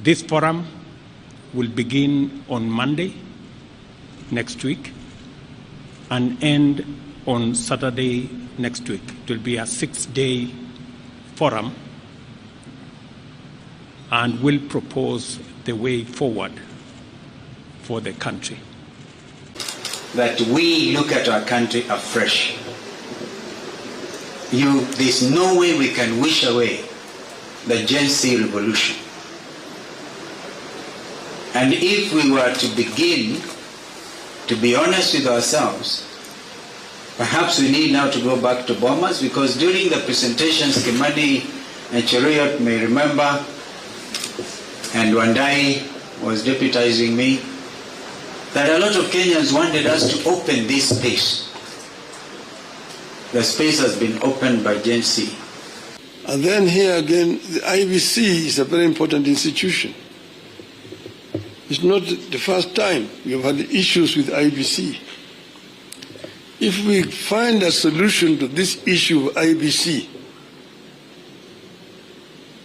This forum will begin on Monday next week and end on Saturday next week. It will be a 6-day forum and will propose the way forward for the country. That we look at our country afresh. There's no way we can wish away the Gen Z revolution. And if we were to begin to be honest with ourselves, perhaps we need now to go back to Bomas, because during the presentations, Kimani and Cheruiyot may remember, and Wandai was deputizing me, that a lot of Kenyans wanted us to open this space. The space has been opened by Gen Z. And then here again, the IEBC is a very important institution. It's not the first time we have had issues with IEBC. If we find a solution to this issue of IEBC,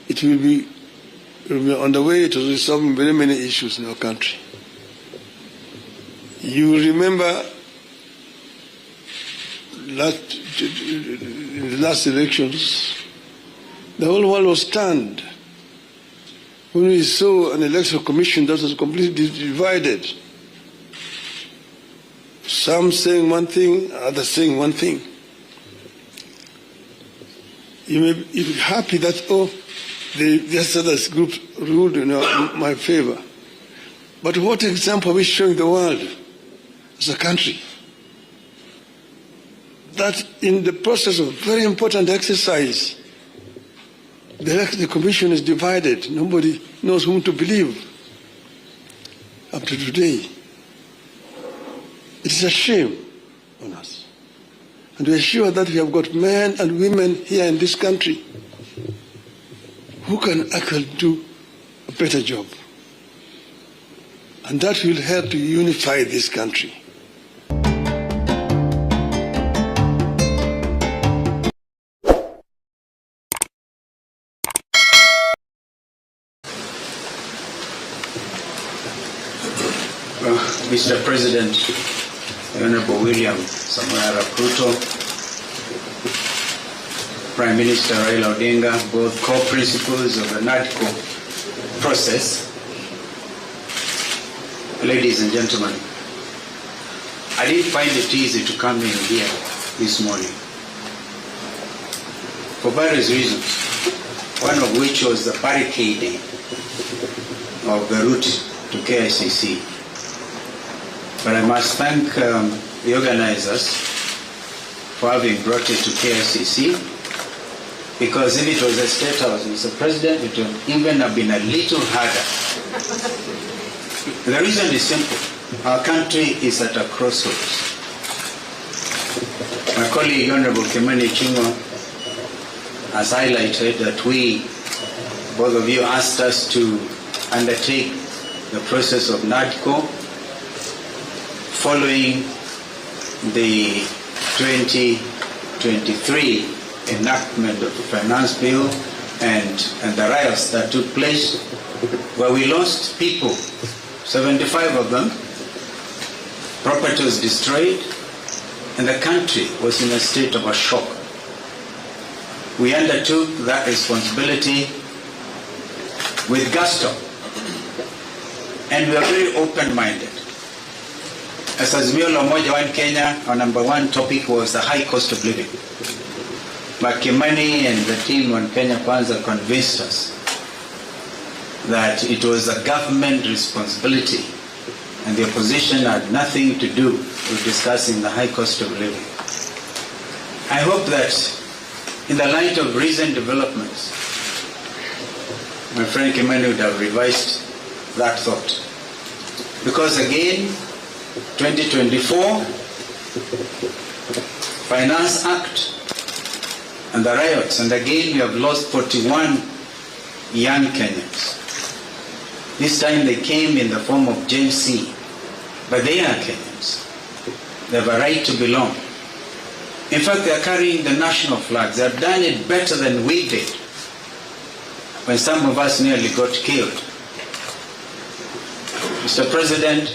it will be on the way to resolving very many issues in our country. You remember in the last elections, the whole world was stunned when we saw an election commission that was completely divided. Some saying one thing, others saying one thing. You may be happy that, this other group ruled in my favor. But what example are we showing the world as a country? That in the process of very important exercise, the commission is divided. Nobody knows whom to believe up to today. It is a shame on us. And we are sure that we have got men and women here in this country who can actually do a better job. And that will help to unify this country. Mr. President, Honorable William Samoei Ruto, Prime Minister Raila Odinga, both co-principals of the NADCO process, ladies and gentlemen, I didn't find it easy to come in here this morning for various reasons, one of which was the barricading of the route to KICC. But I must thank the organizers for having brought it to KICC, because if it was a State House, Mr. President, it would even have been a little harder. The reason is simple. Our country is at a crossroads. My colleague, Honorable Kimani Ichung'wah, has highlighted that both of you asked us to undertake the process of NADCO following the 2023 enactment of the finance bill and the riots that took place, where we lost people, 75 of them, property was destroyed, and the country was in a state of a shock. We undertook that responsibility with gusto, and we are very open-minded. As Azimio la Umoja One Kenya, our number one topic was the high cost of living. But Kimani and the team on Kenya Kwanza convinced us that it was a government responsibility and the opposition had nothing to do with discussing the high cost of living. I hope that in the light of recent developments, my friend Kimani would have revised that thought. Because again, 2024 Finance Act and the riots, and again we have lost 41 young Kenyans. This time they came in the form of Gen Z, but they are Kenyans. They have a right to belong. In fact, they are carrying the national flags. They have done it better than we did when some of us nearly got killed Mr. President,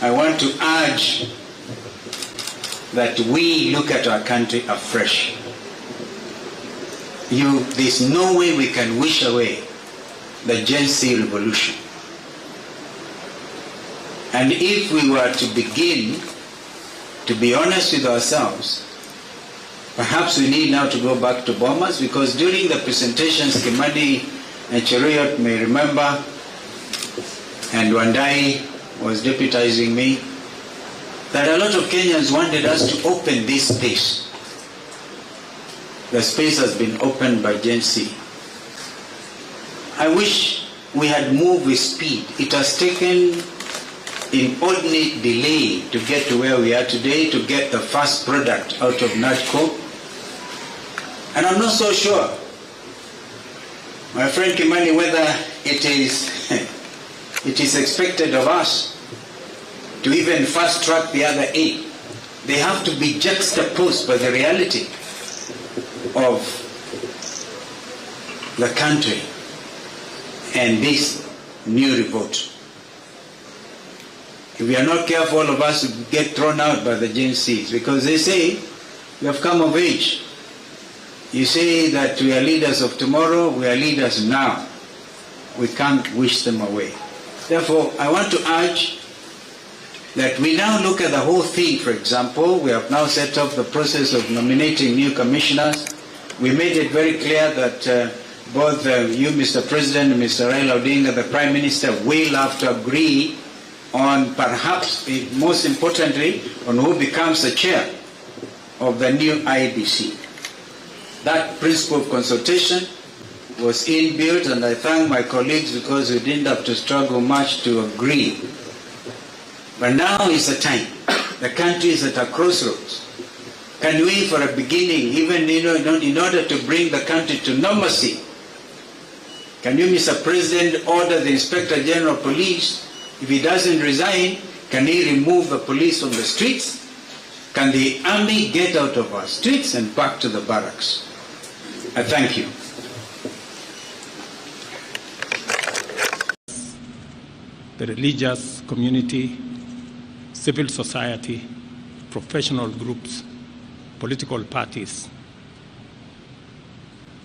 I want to urge that we look at our country afresh. There's no way we can wish away the Gen Z revolution. And if we were to begin to be honest with ourselves, perhaps we need now to go back to Bomas, because during the presentations, Kimani and Cheruiyot may remember, and Wandai was deputizing me, that a lot of Kenyans wanted us to open this space. The space has been opened by Gen Z. I wish we had moved with speed. It has taken inordinate delay to get to where we are today, to get the first product out of NADCO. And I'm not so sure, my friend Kimani, whether it is expected of us to even fast track the other eight. They have to be juxtaposed by the reality of the country and this new revolt. If we are not careful, all of us will get thrown out by the Gen Zs, because they say we have come of age. You say that we are leaders of tomorrow, we are leaders now. We can't wish them away. Therefore, I want to urge that we now look at the whole thing. For example, we have now set up the process of nominating new commissioners. We made it very clear that both you, Mr. President, and Mr. Raila Odinga, the Prime Minister, will have to agree on, perhaps most importantly, on who becomes the chair of the new IEBC. That principle of consultation was inbuilt, and I thank my colleagues because we didn't have to struggle much to agree. But now is the time. The country is at a crossroads. Can we, for a beginning, even in order to bring the country to normalcy, can you, Mr. President, order the Inspector General of Police, if he doesn't resign, can he remove the police from the streets? Can the army get out of our streets and back to the barracks? I thank you. The religious community, civil society, professional groups, political parties.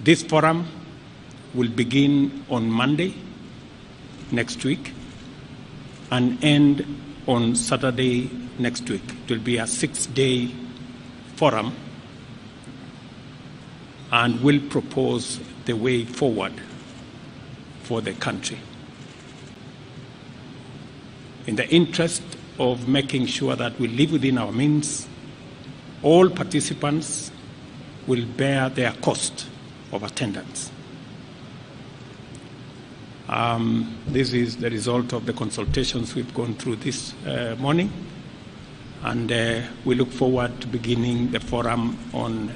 This forum will begin on Monday next week and end on Saturday next week. It will be a 6-day forum and will propose the way forward for the country. In the interest of making sure that we live within our means, all participants will bear their cost of attendance. This is the result of the consultations we've gone through this morning, and we look forward to beginning the forum on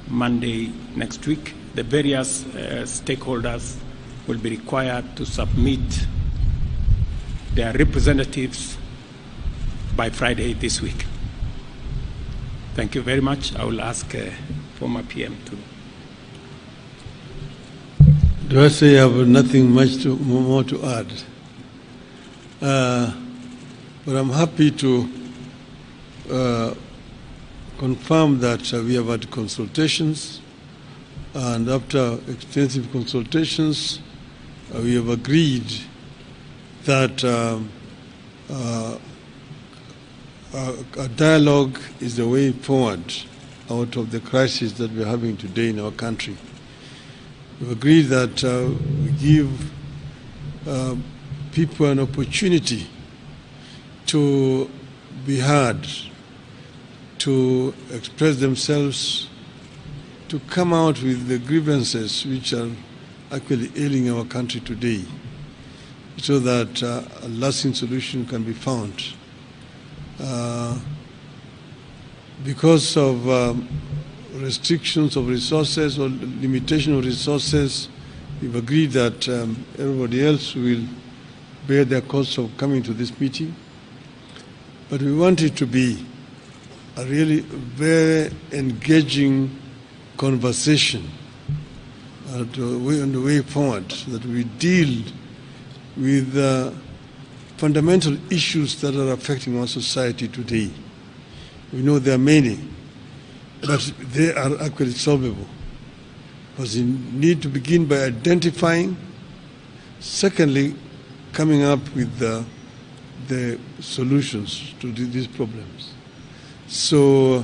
Monday next week. The various stakeholders will be required to submit their representatives by Friday this week. Thank you very much. I will ask former PM to. Do I say I have nothing much more to add? But I'm happy to confirm that we have had consultations, and after extensive consultations, we have agreed that a dialogue is the way forward out of the crisis that we're having today in our country. We've agreed that we give people an opportunity to be heard, to express themselves, to come out with the grievances which are actually ailing our country today, so that a lasting solution can be found. Because of restrictions of resources or limitation of resources, we've agreed that everybody else will bear their cost of coming to this meeting. But we want it to be a really very engaging conversation on the way forward, that we deal with fundamental issues that are affecting our society today. We know there are many, but they are actually solvable. Because you need to begin by identifying, secondly, coming up with the solutions to these problems. So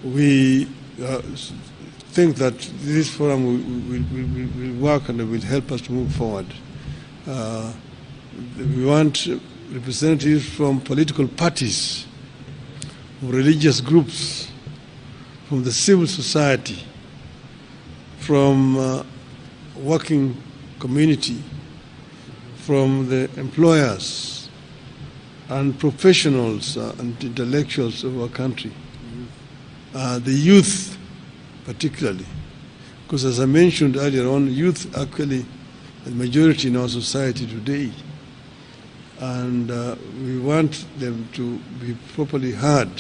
we think that this forum will work and will help us to move forward. We want representatives from political parties, religious groups, from the civil society, from working community, from the employers and professionals and intellectuals of our country, the youth particularly, because as I mentioned earlier on, youth actually the majority in our society today, and we want them to be properly heard.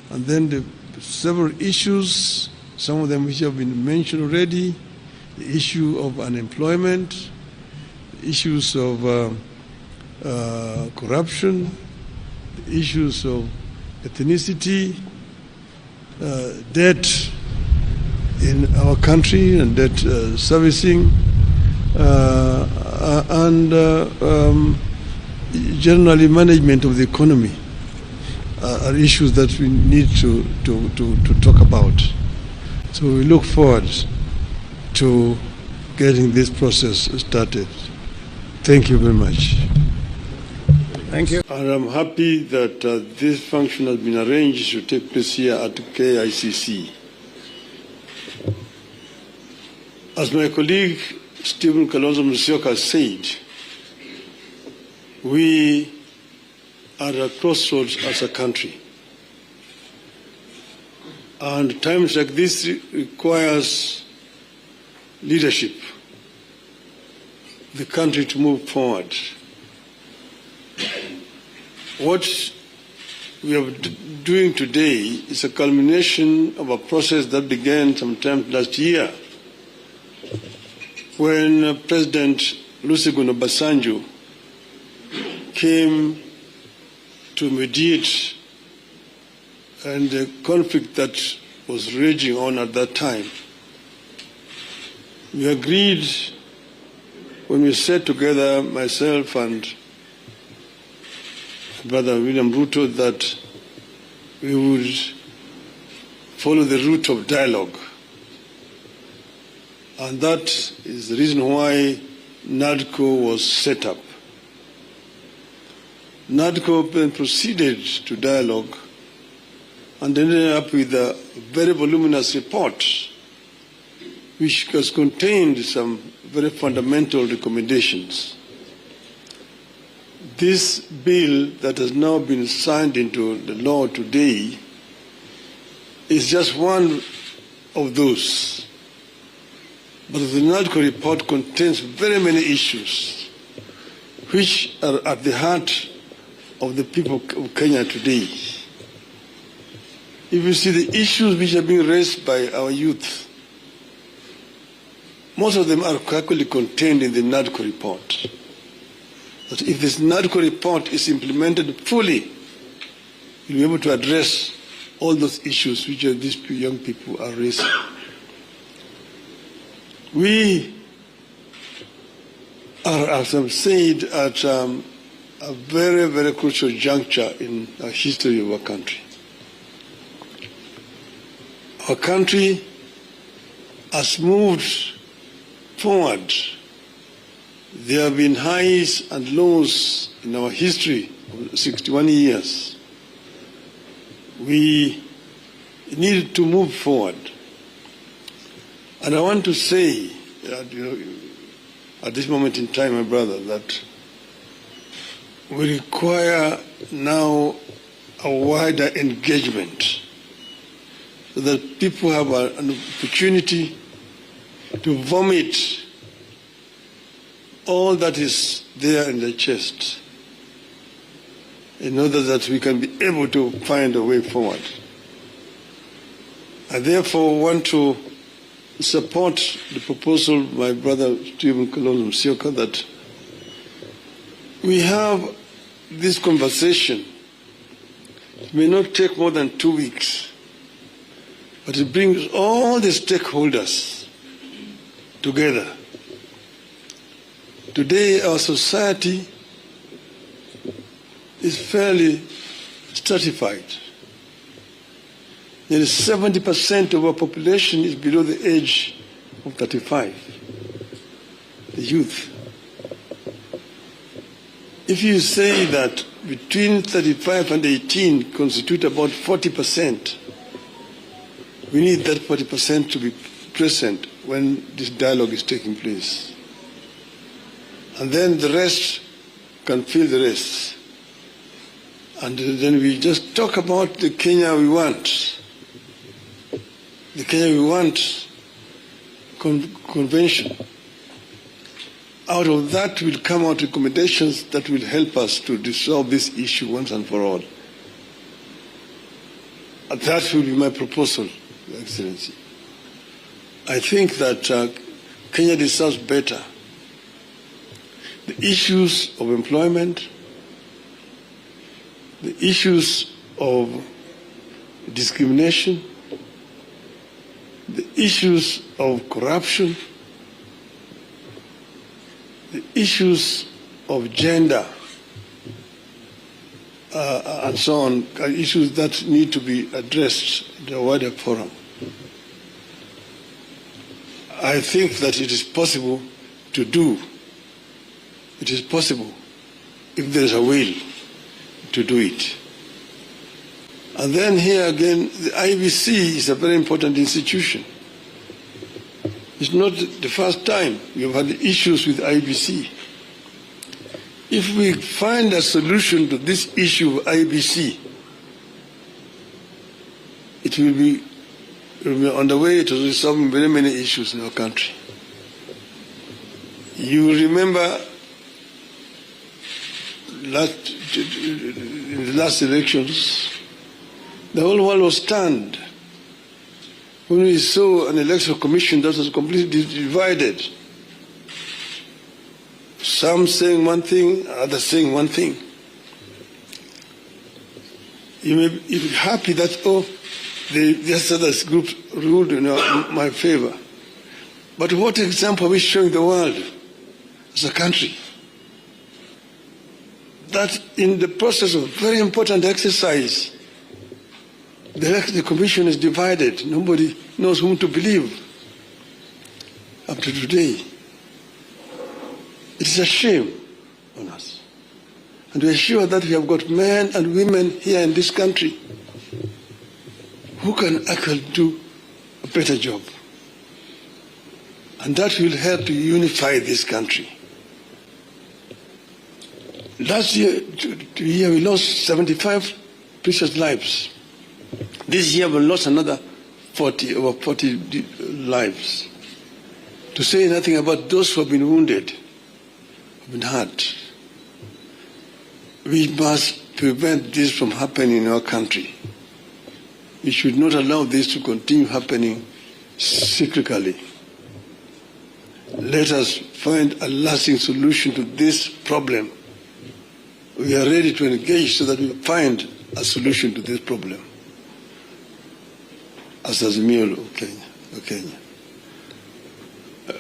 And then the several issues, some of them which have been mentioned already, the issue of unemployment, issues of corruption, the issues of ethnicity, debt in our country and debt servicing, and generally management of the economy are issues that we need to talk about. So we look forward to getting this process started. Thank you very much. Thank you. And I'm happy that this function has been arranged to take place here at KICC. As my colleague Stephen Kalonzo Musyoka said, we are at a crossroads as a country. And times like this requires leadership, the country to move forward. What we are doing today is a culmination of a process that began sometime last year when President Olusegun Obasanjo came to mediate and the conflict that was raging on at that time. We agreed when we sat together, myself and Brother William Ruto, that we would follow the route of dialogue. And that is the reason why NADCO was set up. NADCO then proceeded to dialogue and ended up with a very voluminous report which has contained some very fundamental recommendations. This bill that has now been signed into the law today is just one of those. But the NADCO report contains very many issues which are at the heart of the people of Kenya today. If you see the issues which are being raised by our youth, most of them are actually contained in the NADCO report. But if this NADCO report is implemented fully, you'll be able to address all those issues which these young people are raising. We are, as I've said, at a very, very crucial juncture in the history of our country. Our country has moved forward. There have been highs and lows in our history of 61 years. We need to move forward. And I want to say, at this moment in time, my brother, that we require now a wider engagement so that people have an opportunity to vomit all that is there in the chest in order that we can be able to find a way forward. I therefore want to support the proposal of my brother Stephen Kalonzo Musyoka that we have this conversation. It may not take more than 2 weeks, but it brings all the stakeholders together. Today, our society is fairly stratified. Nearly 70% of our population is below the age of 35, the youth. If you say that between 35 and 18 constitute about 40%, we need that 40% to be present when this dialogue is taking place. And then the rest can fill the rest. And then we just talk about the Kenya we want. The Kenya we want convention. Out of that will come out recommendations that will help us to resolve this issue once and for all. And that will be my proposal, Your Excellency. I think that Kenya deserves better. The issues of employment, the issues of discrimination, the issues of corruption, the issues of gender, and so on, are issues that need to be addressed in a wider forum. I think that it is possible to do. It is possible if there is a will to do it. And then here again, the IEBC is a very important institution. It's not the first time we have had issues with IEBC. If we find a solution to this issue of IEBC, it will be on the way to resolving very many issues in our country. You remember in the last elections, the whole world was stunned when we saw an electoral commission that was completely divided. Some saying one thing, others saying one thing. You may be happy that, this other group ruled in my favor. But what example are we showing the world as a country? That in the process of very important exercise, the commission is divided. Nobody knows whom to believe up to today. It is a shame on us. And we are sure that we have got men and women here in this country who can actually do a better job. And that will help to unify this country. Last year, we lost 75 precious lives. This year we lost another over 40 lives. To say nothing about those who have been wounded, have been hurt. We must prevent this from happening in our country. We should not allow this to continue happening cyclically. Let us find a lasting solution to this problem. We are ready to engage so that we find a solution to this problem. As Azimio of Kenya.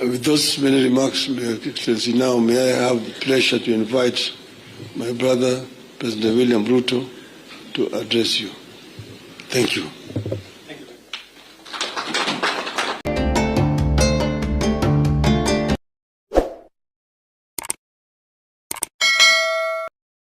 With those many remarks, Your Excellency, now may I have the pleasure to invite my brother, President William Ruto, to address you. Thank you.